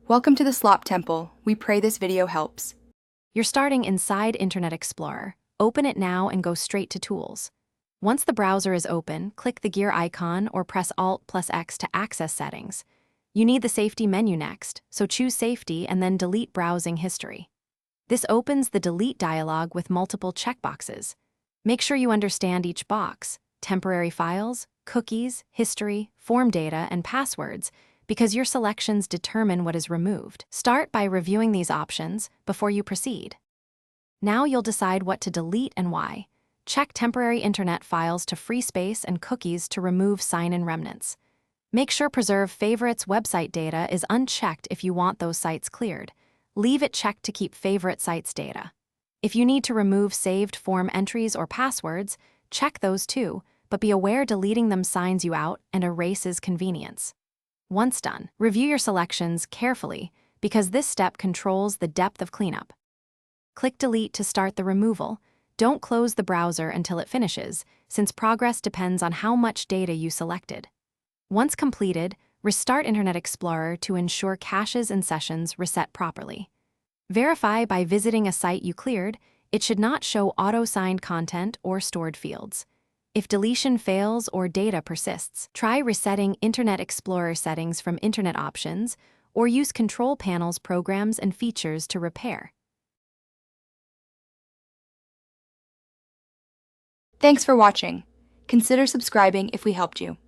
Welcome to the Slop Temple. We pray this video helps. You're starting inside Internet Explorer. Open it now and go straight to Tools. Once the browser is open, click the gear icon or press Alt+X to access settings. You need the Safety menu next, so choose Safety and then Delete Browsing History. This opens the Delete dialog with multiple checkboxes. Make sure you understand each box: temporary files, cookies, history, form data, and passwords, because your selections determine what is removed. Start by reviewing these options before you proceed. Now you'll decide what to delete and why. Check temporary internet files to free space and cookies to remove sign-in remnants. Make sure Preserve Favorites website data is unchecked if you want those sites cleared. Leave it checked to keep favorite sites data. If you need to remove saved form entries or passwords, check those too, but be aware deleting them signs you out and erases convenience. Once done, review your selections carefully because this step controls the depth of cleanup. Click Delete to start the removal. Don't close the browser until it finishes, since progress depends on how much data you selected. Once completed, restart Internet Explorer to ensure caches and sessions reset properly. Verify by visiting a site you cleared. It should not show auto-signed content or stored fields. If deletion fails or data persists, try resetting Internet Explorer settings from Internet Options or use Control Panel's programs and features to repair. Thanks for watching. Consider subscribing if we helped you.